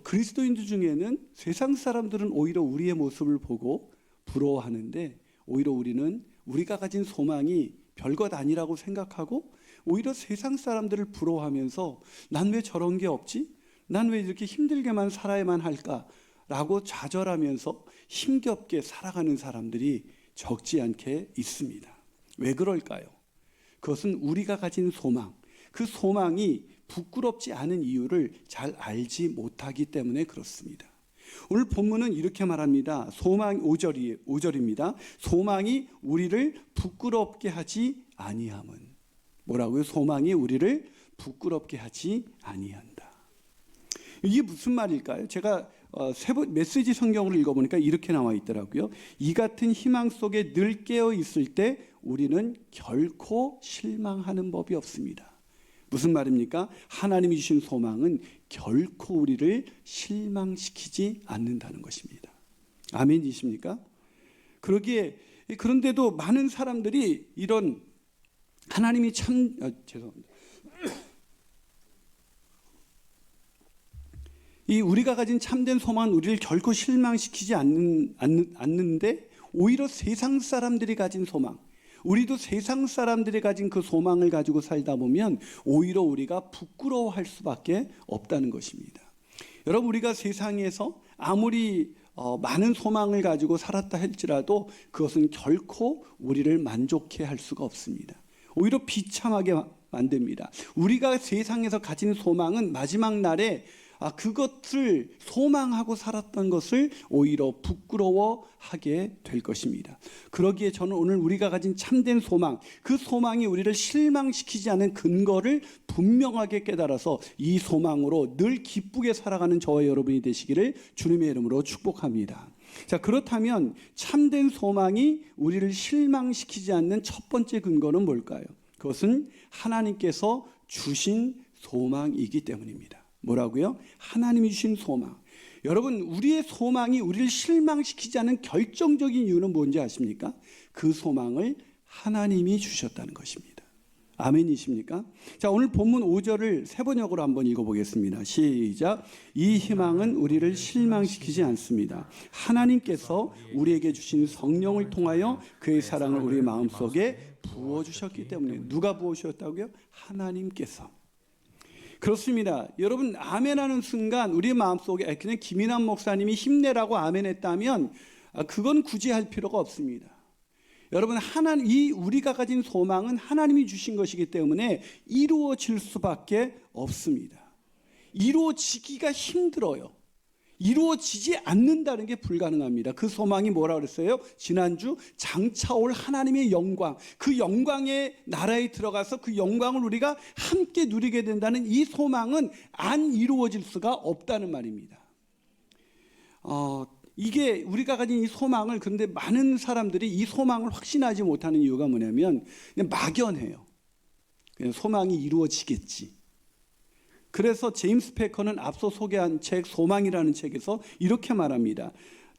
그리스도인들 중에는 세상 사람들은 오히려 우리의 모습을 보고 부러워하는데, 오히려 우리는 우리가 가진 소망이 별것 아니라고 생각하고 오히려 세상 사람들을 부러워하면서 난 왜 저런 게 없지? 난 왜 이렇게 힘들게만 살아야만 할까? 라고 좌절하면서 힘겹게 살아가는 사람들이 적지 않게 있습니다. 왜 그럴까요? 그것은 우리가 가진 소망, 그 소망이 부끄럽지 않은 이유를 잘 알지 못하기 때문에 그렇습니다. 오늘 본문은 이렇게 말합니다. 소망 5절입니다. 소망이 우리를 부끄럽게 하지 아니함은. 뭐라고요? 소망이 우리를 부끄럽게 하지 아니한다. 이게 무슨 말일까요? 제가 메시지 성경을 읽어보니까 이렇게 나와 있더라고요. 이 같은 희망 속에 늘 깨어 있을 때 우리는 결코 실망하는 법이 없습니다. 무슨 말입니까? 하나님이 주신 소망은 결코 우리를 실망시키지 않는다는 것입니다. 아멘이십니까? 그런데도 많은 사람들이 이런 하나님이 죄송합니다. 이 우리가 가진 참된 소망은 우리를 결코 실망시키지 않는데 오히려 세상 사람들이 가진 소망, 우리도 세상 사람들이 가진 그 소망을 가지고 살다 보면 오히려 우리가 부끄러워할 수밖에 없다는 것입니다. 여러분, 우리가 세상에서 아무리 많은 소망을 가지고 살았다 할지라도 그것은 결코 우리를 만족해 할 수가 없습니다. 오히려 비참하게 만듭니다. 우리가 세상에서 가진 소망은 마지막 날에 그것을 소망하고 살았던 것을 오히려 부끄러워하게 될 것입니다. 그러기에 저는 오늘 우리가 가진 참된 소망, 그 소망이 우리를 실망시키지 않은 근거를 분명하게 깨달아서 이 소망으로 늘 기쁘게 살아가는 저와 여러분이 되시기를 주님의 이름으로 축복합니다. 자, 그렇다면 참된 소망이 우리를 실망시키지 않는 첫 번째 근거는 뭘까요? 그것은 하나님께서 주신 소망이기 때문입니다. 뭐라고요? 하나님이 주신 소망. 여러분, 우리의 소망이 우리를 실망시키지 않은 결정적인 이유는 뭔지 아십니까? 그 소망을 하나님이 주셨다는 것입니다. 아멘이십니까? 자, 오늘 본문 5절을 세 번역으로 한번 읽어보겠습니다. 시작. 이 희망은 우리를 실망시키지 않습니다. 하나님께서 우리에게 주신 성령을 통하여 그의 사랑을 우리 마음속에 부어주셨기 때문에. 누가 부어주셨다고요? 하나님께서. 그렇습니다. 여러분, 아멘하는 순간 우리 마음속에 그냥 김인환 목사님이 힘내라고 아멘했다면 그건 굳이 할 필요가 없습니다. 여러분, 우리가 가진 소망은 하나님이 주신 것이기 때문에 이루어질 수밖에 없습니다. 이루어지기가 힘들어요. 이루어지지 않는다는 게 불가능합니다. 그 소망이 뭐라 그랬어요? 지난주 장차올 하나님의 영광, 그 영광의 나라에 들어가서 그 영광을 우리가 함께 누리게 된다는 이 소망은 안 이루어질 수가 없다는 말입니다. 이게 우리가 가진 이 소망을, 근데 많은 사람들이 이 소망을 확신하지 못하는 이유가 뭐냐면 그냥 막연해요. 그냥 소망이 이루어지겠지. 그래서 제임스 패커는 앞서 소개한 책 소망이라는 책에서 이렇게 말합니다.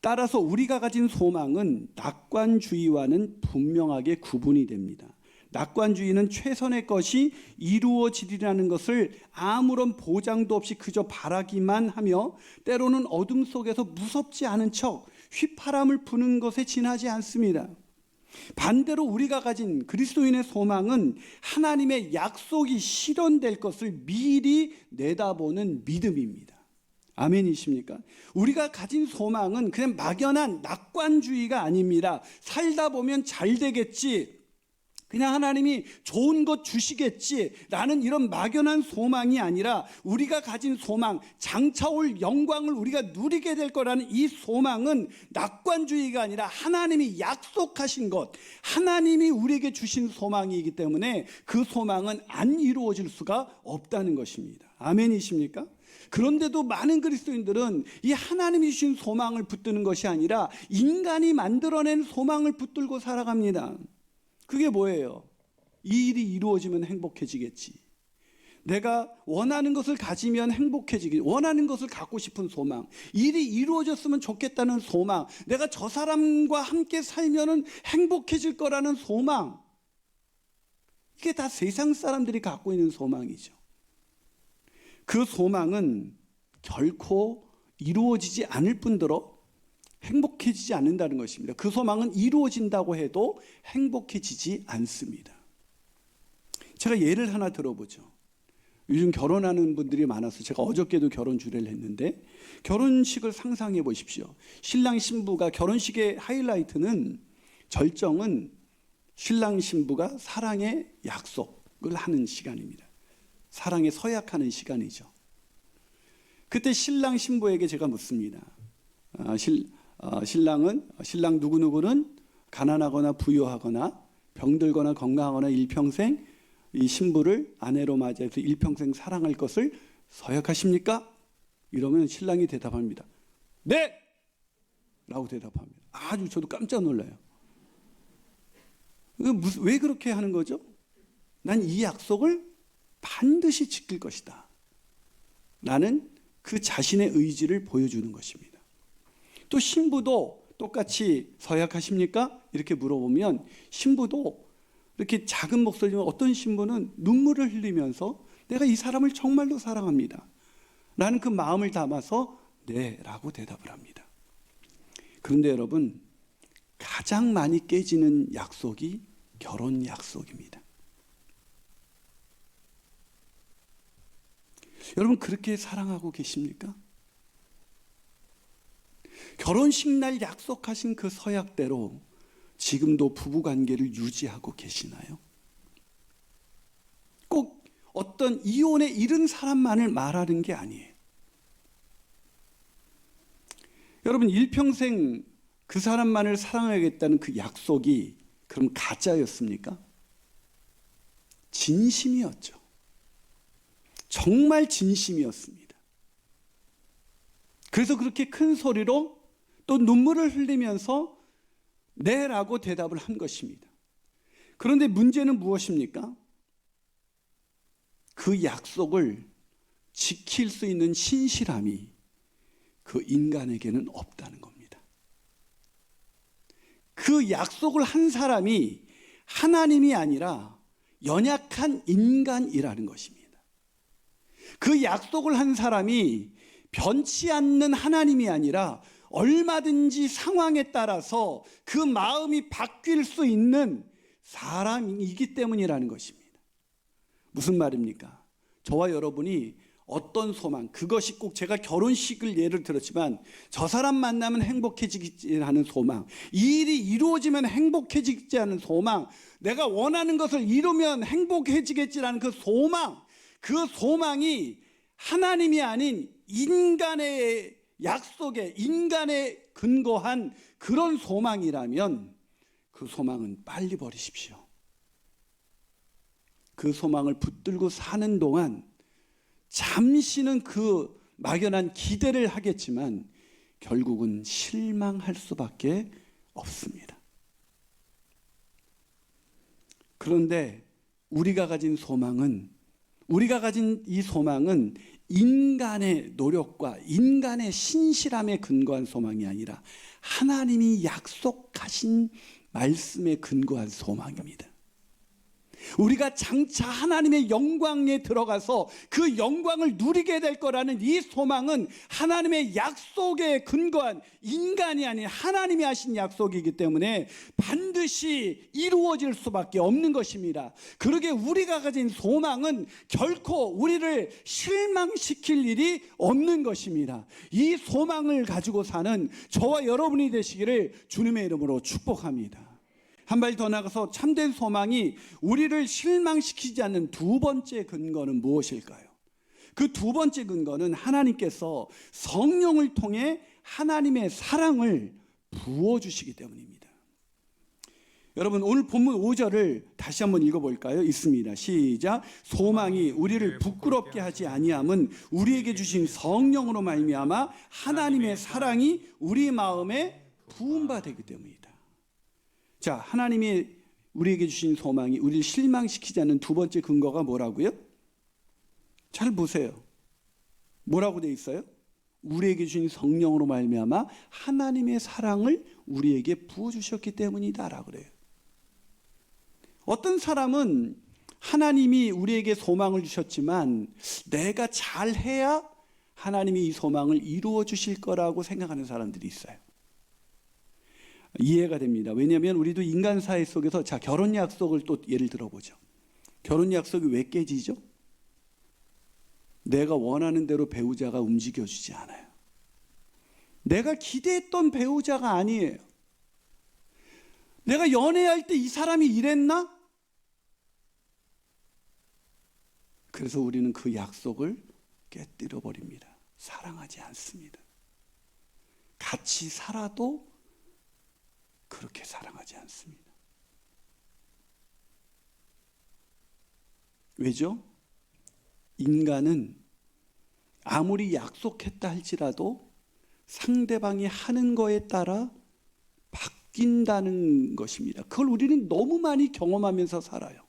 따라서 우리가 가진 소망은 낙관주의와는 분명하게 구분이 됩니다. 낙관주의는 최선의 것이 이루어지리라는 것을 아무런 보장도 없이 그저 바라기만 하며 때로는 어둠 속에서 무섭지 않은 척 휘파람을 부는 것에 지나지 않습니다. 반대로 우리가 가진 그리스도인의 소망은 하나님의 약속이 실현될 것을 미리 내다보는 믿음입니다. 아멘이십니까? 우리가 가진 소망은 그냥 막연한 낙관주의가 아닙니다. 살다 보면 잘 되겠지, 그냥 하나님이 좋은 것 주시겠지라는 이런 막연한 소망이 아니라 우리가 가진 소망, 장차올 영광을 우리가 누리게 될 거라는 이 소망은 낙관주의가 아니라 하나님이 약속하신 것, 하나님이 우리에게 주신 소망이기 때문에 그 소망은 안 이루어질 수가 없다는 것입니다. 아멘이십니까? 그런데도 많은 그리스도인들은 이 하나님이 주신 소망을 붙드는 것이 아니라 인간이 만들어낸 소망을 붙들고 살아갑니다. 그게 뭐예요? 이 일이 이루어지면 행복해지겠지. 내가 원하는 것을 가지면 행복해지겠지. 원하는 것을 갖고 싶은 소망. 일이 이루어졌으면 좋겠다는 소망. 내가 저 사람과 함께 살면 행복해질 거라는 소망. 이게 다 세상 사람들이 갖고 있는 소망이죠. 그 소망은 결코 이루어지지 않을 뿐더러 행복해지지 않는다는 것입니다. 그 소망은 이루어진다고 해도 행복해지지 않습니다. 제가 예를 하나 들어보죠. 요즘 결혼하는 분들이 많아서 제가 어저께도 결혼 주례를 했는데, 결혼식을 상상해 보십시오. 신랑 신부가, 결혼식의 하이라이트는, 절정은 신랑 신부가 사랑의 약속을 하는 시간입니다. 사랑에 서약하는 시간이죠. 그때 신랑 신부에게 제가 묻습니다. 신랑 누구누구는 가난하거나 부유하거나 병들거나 건강하거나 일평생 이 신부를 아내로 맞이해서 일평생 사랑할 것을 서약하십니까? 이러면 신랑이 대답합니다. 네! 라고 대답합니다. 아주 저도 깜짝 놀라요. 왜 그렇게 하는 거죠? 난 이 약속을 반드시 지킬 것이다. 라는 그 자신의 의지를 보여주는 것입니다. 또 신부도 똑같이 서약하십니까? 이렇게 물어보면 신부도 이렇게 작은 목소리지만 어떤 신부는 눈물을 흘리면서 내가 이 사람을 정말로 사랑합니다. 라는 그 마음을 담아서 네 라고 대답을 합니다. 그런데 여러분, 가장 많이 깨지는 약속이 결혼 약속입니다. 여러분, 그렇게 사랑하고 계십니까? 결혼식 날 약속하신 그 서약대로 지금도 부부관계를 유지하고 계시나요? 꼭 어떤 이혼에 이른 사람만을 말하는 게 아니에요. 여러분, 일평생 그 사람만을 사랑하겠다는 그 약속이 그럼 가짜였습니까? 진심이었죠. 정말 진심이었습니다. 그래서 그렇게 큰 소리로 또 눈물을 흘리면서 네라고 대답을 한 것입니다. 그런데 문제는 무엇입니까? 그 약속을 지킬 수 있는 신실함이 그 인간에게는 없다는 겁니다. 그 약속을 한 사람이 하나님이 아니라 연약한 인간이라는 것입니다. 그 약속을 한 사람이 변치 않는 하나님이 아니라 얼마든지 상황에 따라서 그 마음이 바뀔 수 있는 사람이기 때문이라는 것입니다. 무슨 말입니까? 저와 여러분이 어떤 소망, 그것이 꼭 제가 결혼식을 예를 들었지만 저 사람 만나면 행복해지지 않은 소망, 이 일이 이루어지면 행복해지지 않은 소망, 내가 원하는 것을 이루면 행복해지겠지라는 그 소망, 그 소망이 하나님이 아닌 인간의 약속에, 인간에 근거한 그런 소망이라면 그 소망은 빨리 버리십시오. 그 소망을 붙들고 사는 동안 잠시는 그 막연한 기대를 하겠지만 결국은 실망할 수밖에 없습니다. 그런데 우리가 가진 이 소망은 인간의 노력과 인간의 신실함에 근거한 소망이 아니라 하나님이 약속하신 말씀에 근거한 소망입니다. 우리가 장차 하나님의 영광에 들어가서 그 영광을 누리게 될 거라는 이 소망은 하나님의 약속에 근거한, 인간이 아닌 하나님이 하신 약속이기 때문에 반드시 이루어질 수밖에 없는 것입니다. 그러게 우리가 가진 소망은 결코 우리를 실망시킬 일이 없는 것입니다. 이 소망을 가지고 사는 저와 여러분이 되시기를 주님의 이름으로 축복합니다. 한 발 더 나가서 참된 소망이 우리를 실망시키지 않는 두 번째 근거는 무엇일까요? 그 두 번째 근거는 하나님께서 성령을 통해 하나님의 사랑을 부어주시기 때문입니다. 여러분, 오늘 본문 5절을 다시 한번 읽어볼까요? 있습니다. 시작. 소망이 우리를 부끄럽게 하지 아니함은 우리에게 주신 성령으로 말미암아 하나님의 사랑이 우리 마음에 부음받기 때문이다. 자, 하나님이 우리에게 주신 소망이 우리를 실망시키지 않는 두 번째 근거가 뭐라고요? 잘 보세요. 뭐라고 돼 있어요? 우리에게 주신 성령으로 말미암아 하나님의 사랑을 우리에게 부어주셨기 때문이다라고 그래요. 어떤 사람은 하나님이 우리에게 소망을 주셨지만 내가 잘해야 하나님이 이 소망을 이루어 주실 거라고 생각하는 사람들이 있어요. 이해가 됩니다. 왜냐하면 우리도 인간 사회 속에서 결혼 약속을 또 예를 들어보죠. 결혼 약속이 왜 깨지죠? 내가 원하는 대로 배우자가 움직여주지 않아요. 내가 기대했던 배우자가 아니에요. 내가 연애할 때 이 사람이 이랬나? 그래서 우리는 그 약속을 깨뜨려 버립니다. 사랑하지 않습니다. 같이 살아도 그렇게 사랑하지 않습니다. 왜죠? 인간은 아무리 약속했다 할지라도 상대방이 하는 거에 따라 바뀐다는 것입니다. 그걸 우리는 너무 많이 경험하면서 살아요.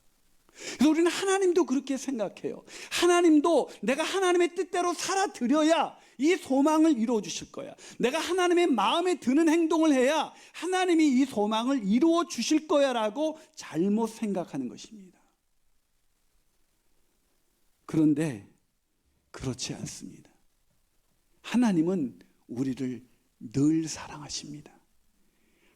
그래서 우리는 하나님도 그렇게 생각해요. 하나님도 내가 하나님의 뜻대로 살아드려야 이 소망을 이루어 주실 거야. 내가 하나님의 마음에 드는 행동을 해야 하나님이 이 소망을 이루어 주실 거야 라고 잘못 생각하는 것입니다. 그런데 그렇지 않습니다. 하나님은 우리를 늘 사랑하십니다.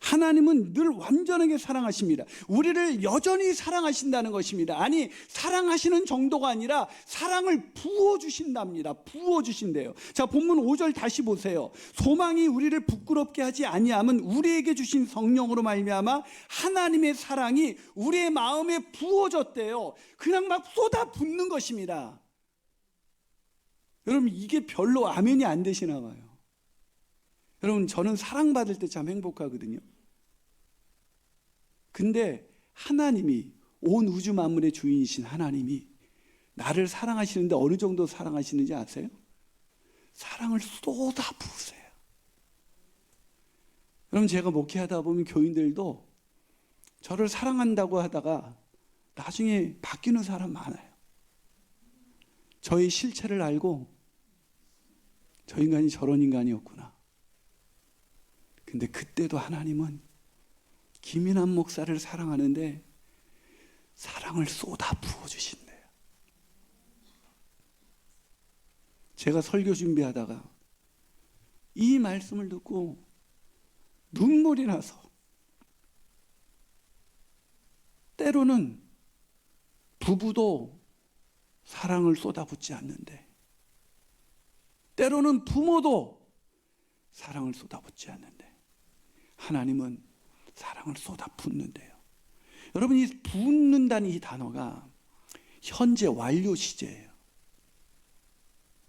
하나님은 늘 완전하게 사랑하십니다. 우리를 여전히 사랑하신다는 것입니다. 아니, 사랑하시는 정도가 아니라 사랑을 부어주신답니다. 부어주신대요. 자, 본문 5절 다시 보세요. 소망이 우리를 부끄럽게 하지 아니함은 우리에게 주신 성령으로 말미암아 하나님의 사랑이 우리의 마음에 부어졌대요. 그냥 막 쏟아붓는 것입니다. 여러분, 이게 별로 아멘이 안 되시나 봐요. 여러분, 저는 사랑받을 때 참 행복하거든요. 근데 하나님이, 온 우주 만물의 주인이신 하나님이 나를 사랑하시는데 어느 정도 사랑하시는지 아세요? 사랑을 쏟아 부으세요. 여러분, 제가 목회하다 보면 교인들도 저를 사랑한다고 하다가 나중에 바뀌는 사람 많아요. 저의 실체를 알고 저 인간이 저런 인간이었구나. 근데 그때도 하나님은 김인환 목사를 사랑하는데 사랑을 쏟아 부어주신대요. 제가 설교 준비하다가 이 말씀을 듣고 눈물이 나서, 때로는 부부도 사랑을 쏟아붓지 않는데, 때로는 부모도 사랑을 쏟아붓지 않는데, 하나님은 사랑을 쏟아붓는데요. 여러분, 이 붓는다는 이 단어가 현재 완료 시제예요.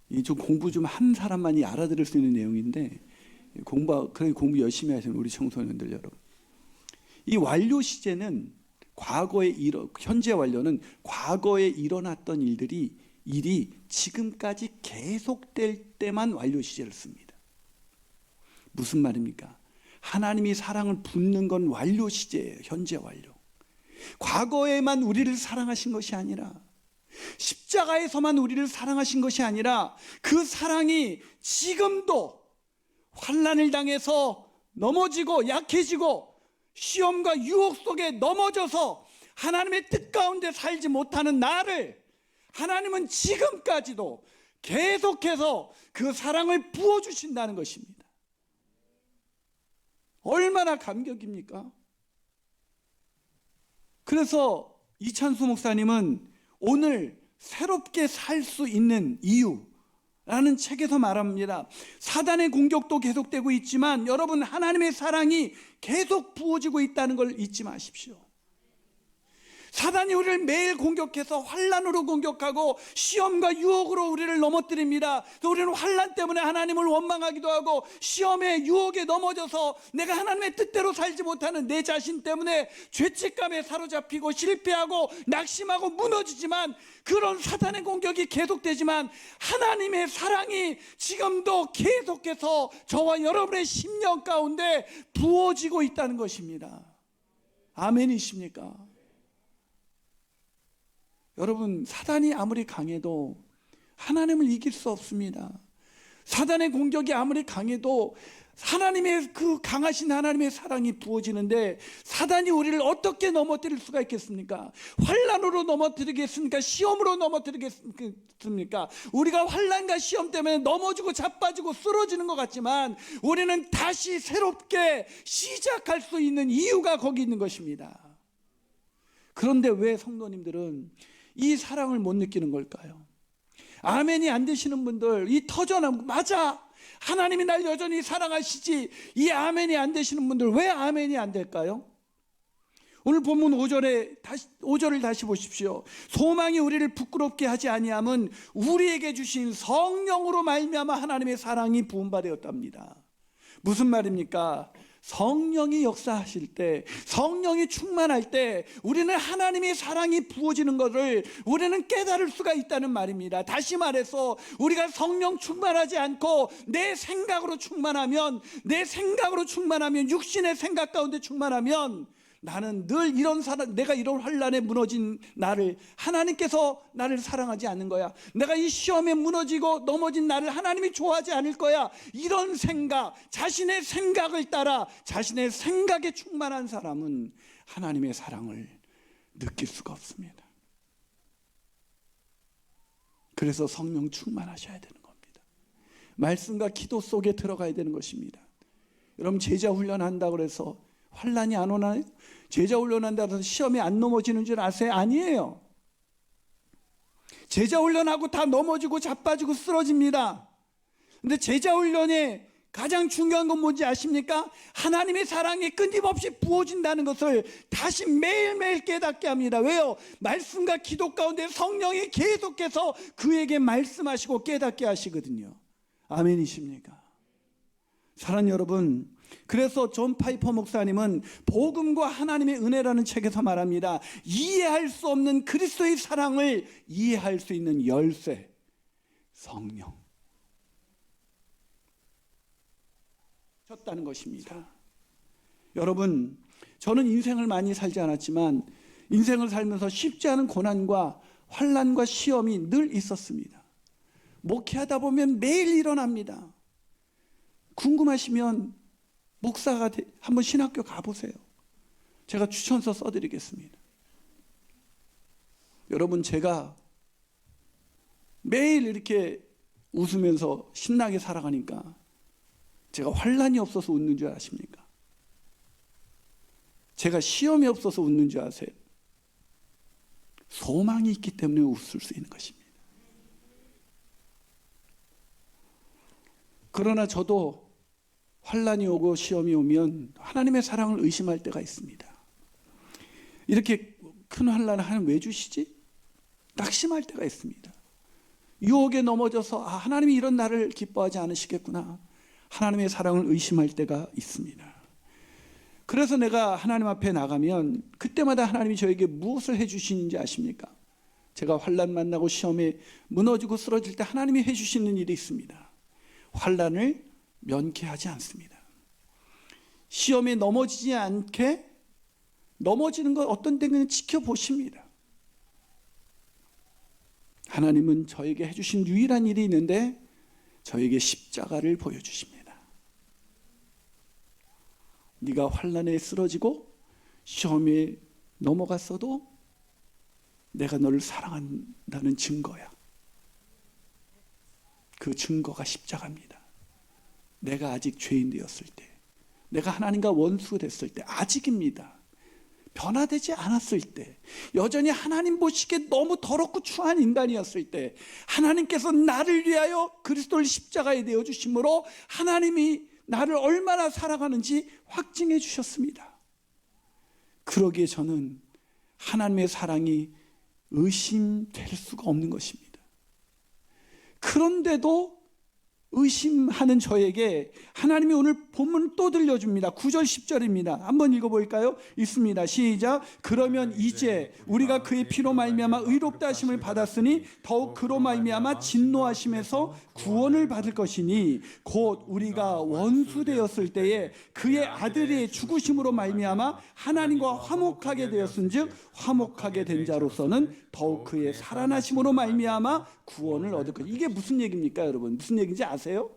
이 좀 공부 좀 한 사람만이 알아들을 수 있는 내용인데, 공부 열심히 하시는 우리 청소년들 여러분, 이 완료 시제는 현재 완료는 과거에 일어났던 일이 지금까지 계속될 때만 완료 시제를 씁니다. 무슨 말입니까? 하나님이 사랑을 붓는 건 완료 시제예요. 현재 완료. 과거에만 우리를 사랑하신 것이 아니라, 십자가에서만 우리를 사랑하신 것이 아니라, 그 사랑이 지금도 환난을 당해서 넘어지고 약해지고 시험과 유혹 속에 넘어져서 하나님의 뜻 가운데 살지 못하는 나를 하나님은 지금까지도 계속해서 그 사랑을 부어주신다는 것입니다. 얼마나 감격입니까? 그래서 이찬수 목사님은 오늘 새롭게 살 수 있는 이유라는 책에서 말합니다. 사단의 공격도 계속되고 있지만 여러분, 하나님의 사랑이 계속 부어지고 있다는 걸 잊지 마십시오. 사단이 우리를 매일 공격해서 환난으로 공격하고 시험과 유혹으로 우리를 넘어뜨립니다. 또 우리는 환난 때문에 하나님을 원망하기도 하고 시험의 유혹에 넘어져서 내가 하나님의 뜻대로 살지 못하는 내 자신 때문에 죄책감에 사로잡히고 실패하고 낙심하고 무너지지만, 그런 사단의 공격이 계속되지만 하나님의 사랑이 지금도 계속해서 저와 여러분의 심령 가운데 부어지고 있다는 것입니다. 아멘이십니까? 여러분, 사단이 아무리 강해도 하나님을 이길 수 없습니다. 사단의 공격이 아무리 강해도 하나님의 그 강하신 하나님의 사랑이 부어지는데 사단이 우리를 어떻게 넘어뜨릴 수가 있겠습니까? 환난으로 넘어뜨리겠습니까? 시험으로 넘어뜨리겠습니까? 우리가 환난과 시험 때문에 넘어지고 자빠지고 쓰러지는 것 같지만 우리는 다시 새롭게 시작할 수 있는 이유가 거기 있는 것입니다. 그런데 왜 성도님들은 이 사랑을 못 느끼는 걸까요? 아멘이 안 되시는 분들, 이 터전함, 맞아, 하나님이 날 여전히 사랑하시지, 이 아멘이 안 되시는 분들 왜 아멘이 안 될까요? 오늘 본문 5절을 다시 보십시오. 소망이 우리를 부끄럽게 하지 아니함은 우리에게 주신 성령으로 말미암아 하나님의 사랑이 부음받았답니다. 무슨 말입니까? 성령이 역사하실 때, 성령이 충만할 때 우리는 하나님의 사랑이 부어지는 것을 우리는 깨달을 수가 있다는 말입니다. 다시 말해서 우리가 성령 충만하지 않고 내 생각으로 충만하면, 육신의 생각 가운데 충만하면 나는 늘 내가 이런 환난에 무너진 나를 하나님께서 나를 사랑하지 않는 거야, 내가 이 시험에 무너지고 넘어진 나를 하나님이 좋아하지 않을 거야, 이런 생각, 자신의 생각을 따라 자신의 생각에 충만한 사람은 하나님의 사랑을 느낄 수가 없습니다. 그래서 성령 충만하셔야 되는 겁니다. 말씀과 기도 속에 들어가야 되는 것입니다. 여러분, 제자 훈련한다고 해서 환난이 안 오나요? 제자 훈련한다고 해서 시험에 안 넘어지는 줄 아세요? 아니에요. 제자 훈련하고 다 넘어지고 자빠지고 쓰러집니다. 근데 제자 훈련에 가장 중요한 건 뭔지 아십니까? 하나님의 사랑이 끊임없이 부어진다는 것을 다시 매일매일 깨닫게 합니다. 왜요? 말씀과 기도 가운데 성령이 계속해서 그에게 말씀하시고 깨닫게 하시거든요. 아멘이십니까? 사랑하는 여러분, 그래서 존 파이퍼 목사님은 복음과 하나님의 은혜라는 책에서 말합니다. 이해할 수 없는 그리스도의 사랑을 이해할 수 있는 열쇠, 성령 셨다는 것입니다. 여러분, 저는 인생을 많이 살지 않았지만 인생을 살면서 쉽지 않은 고난과 환난과 시험이 늘 있었습니다. 목회하다 보면 매일 일어납니다. 궁금하시면 목사가 한번 신학교 가보세요. 제가 추천서 써드리겠습니다. 여러분, 제가 매일 이렇게 웃으면서 신나게 살아가니까 제가 환난이 없어서 웃는 줄 아십니까? 제가 시험이 없어서 웃는 줄 아세요? 소망이 있기 때문에 웃을 수 있는 것입니다. 그러나 저도 환난이 오고 시험이 오면 하나님의 사랑을 의심할 때가 있습니다. 이렇게 큰 환난을 하나님 왜 주시지? 낙심할 때가 있습니다. 유혹에 넘어져서 하나님이 이런 나를 기뻐하지 않으시겠구나, 하나님의 사랑을 의심할 때가 있습니다. 그래서 내가 하나님 앞에 나가면 그때마다 하나님이 저에게 무엇을 해주시는지 아십니까? 제가 환난 만나고 시험에 무너지고 쓰러질 때 하나님이 해주시는 일이 있습니다. 환난을 면케하지 않습니다. 시험에 넘어지지 않게, 넘어지는 것 어떤 때는 그냥 지켜보십니다. 하나님은 저에게 해주신 유일한 일이 있는데 저에게 십자가를 보여주십니다. 네가 환난에 쓰러지고 시험에 넘어갔어도 내가 너를 사랑한다는 증거야. 그 증거가 십자가입니다. 내가 아직 죄인 되었을 때, 내가 하나님과 원수가 됐을 때, 아직입니다. 변화되지 않았을 때, 여전히 하나님 보시기에 너무 더럽고 추한 인간이었을 때 하나님께서 나를 위하여 그리스도를 십자가에 내어주심으로 하나님이 나를 얼마나 사랑하는지 확증해 주셨습니다. 그러기에 저는 하나님의 사랑이 의심될 수가 없는 것입니다. 그런데도 의심하는 저에게 하나님이 오늘 본문 또 들려줍니다. 9절 10절입니다. 한번 읽어볼까요? 있습니다. 시작. 그러면 이제 우리가 그의 피로 말미암아 의롭다 하심을 받았으니 더욱 그로 말미암아 진노하심에서 구원을 받을 것이니 곧 우리가 원수 되었을 때에 그의 아들의 죽으심으로 말미암아 하나님과 화목하게 되었은즉 화목하게 된 자로서는 더욱 그의 살아나심으로 말미암아 구원을 얻을 것. 이게 무슨 얘기입니까, 여러분? 무슨 얘기인지 아세요?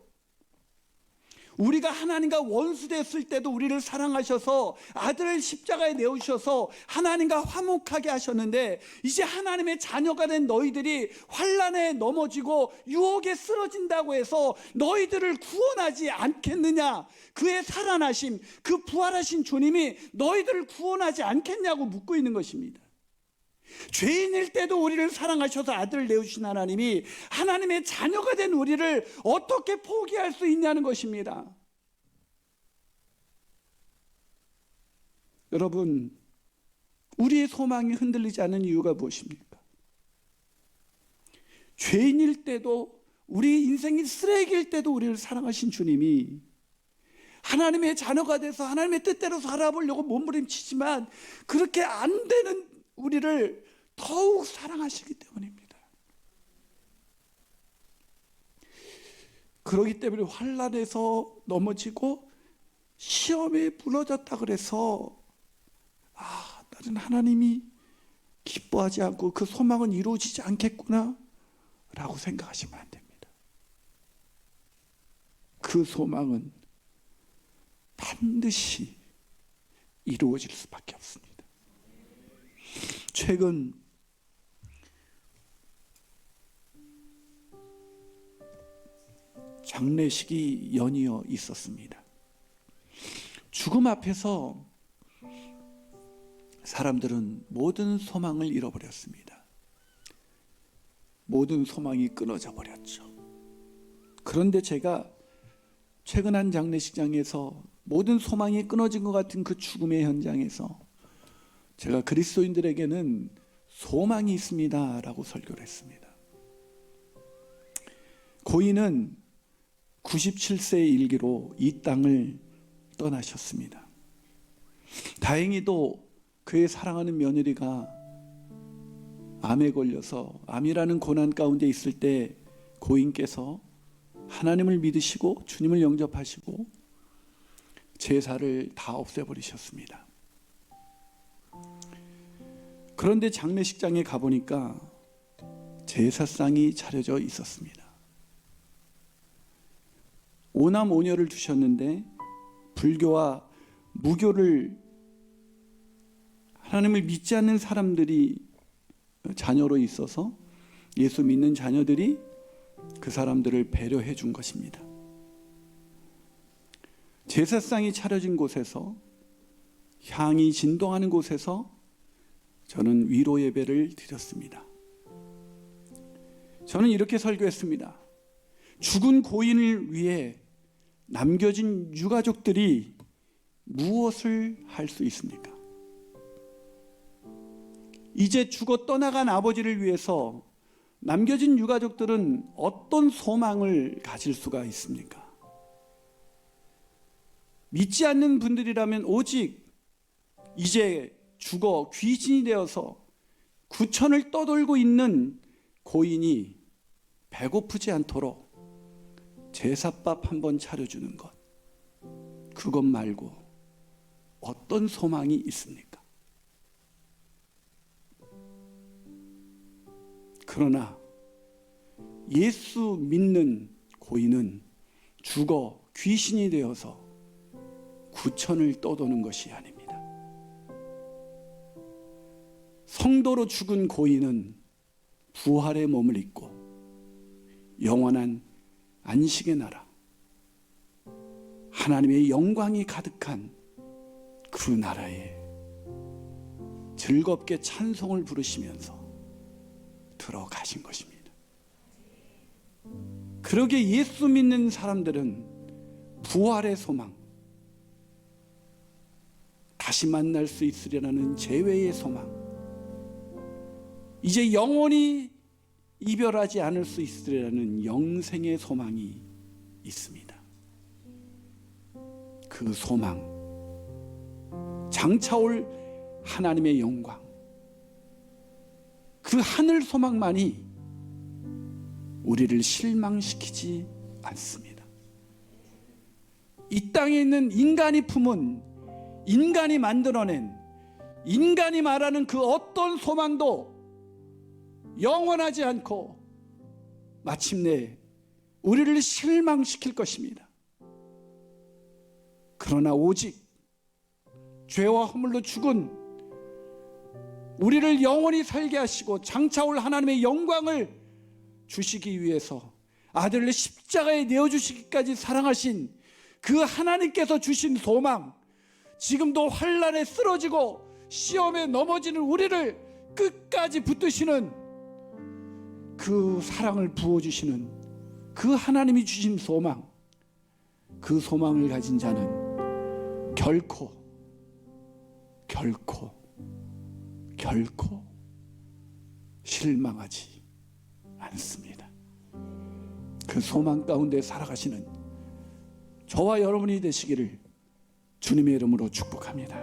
우리가 하나님과 원수됐을 때도 우리를 사랑하셔서 아들을 십자가에 내오셔서 하나님과 화목하게 하셨는데, 이제 하나님의 자녀가 된 너희들이 환난에 넘어지고 유혹에 쓰러진다고 해서 너희들을 구원하지 않겠느냐? 그의 살아나심, 그 부활하신 주님이 너희들을 구원하지 않겠냐고 묻고 있는 것입니다. 죄인일 때도 우리를 사랑하셔서 아들을 내주신 하나님이 하나님의 자녀가 된 우리를 어떻게 포기할 수 있냐는 것입니다. 여러분, 우리의 소망이 흔들리지 않는 이유가 무엇입니까? 죄인일 때도, 우리 인생이 쓰레기일 때도 우리를 사랑하신 주님이 하나님의 자녀가 돼서 하나님의 뜻대로 살아보려고 몸부림치지만 그렇게 안 되는 우리를 더욱 사랑하시기 때문입니다. 그렇기 때문에 환난에서 넘어지고 시험에 무너졌다 그래서 나는 하나님이 기뻐하지 않고 그 소망은 이루어지지 않겠구나 라고 생각하시면 안 됩니다. 그 소망은 반드시 이루어질 수밖에 없습니다. 최근 장례식이 연이어 있었습니다. 죽음 앞에서 사람들은 모든 소망을 잃어버렸습니다. 모든 소망이 끊어져 버렸죠. 그런데 제가 최근 한 장례식장에서 모든 소망이 끊어진 것 같은 그 죽음의 현장에서 제가 그리스도인들에게는 소망이 있습니다 라고 설교를 했습니다. 고인은 97세의 일기로 이 땅을 떠나셨습니다. 다행히도 그의 사랑하는 며느리가 암에 걸려서, 암이라는 고난 가운데 있을 때 고인께서 하나님을 믿으시고 주님을 영접하시고 제사를 다 없애버리셨습니다. 그런데 장례식장에 가보니까 제사상이 차려져 있었습니다. 오남 오녀를 두셨는데 불교와 무교를, 하나님을 믿지 않는 사람들이 자녀로 있어서 예수 믿는 자녀들이 그 사람들을 배려해 준 것입니다. 제사상이 차려진 곳에서, 향이 진동하는 곳에서 저는 위로 예배를 드렸습니다. 저는 이렇게 설교했습니다. 죽은 고인을 위해 남겨진 유가족들이 무엇을 할 수 있습니까? 이제 죽어 떠나간 아버지를 위해서 남겨진 유가족들은 어떤 소망을 가질 수가 있습니까? 믿지 않는 분들이라면 오직 이제 죽어 귀신이 되어서 구천을 떠돌고 있는 고인이 배고프지 않도록 제사밥 한번 차려주는 것, 그것 말고 어떤 소망이 있습니까? 그러나 예수 믿는 고인은 죽어 귀신이 되어서 구천을 떠도는 것이 아닙니다. 성도로 죽은 고인은 부활의 몸을 입고 영원한 안식의 나라, 하나님의 영광이 가득한 그 나라에 즐겁게 찬송을 부르시면서 들어가신 것입니다. 그러게 예수 믿는 사람들은 부활의 소망, 다시 만날 수 있으리라는 재회의 소망, 이제 영원히 이별하지 않을 수 있으리라는 영생의 소망이 있습니다. 그 소망, 장차올 하나님의 영광, 그 하늘 소망만이 우리를 실망시키지 않습니다. 이 땅에 있는 인간이 품은, 인간이 만들어낸, 인간이 말하는 그 어떤 소망도 영원하지 않고 마침내 우리를 실망시킬 것입니다. 그러나 오직 죄와 허물로 죽은 우리를 영원히 살게 하시고 장차 올 하나님의 영광을 주시기 위해서 아들을 십자가에 내어주시기까지 사랑하신 그 하나님께서 주신 소망, 지금도 환난에 쓰러지고 시험에 넘어지는 우리를 끝까지 붙드시는 그 사랑을 부어주시는 그 하나님이 주신 소망, 그 소망을 가진 자는 결코 실망하지 않습니다. 그 소망 가운데 살아가시는 저와 여러분이 되시기를 주님의 이름으로 축복합니다.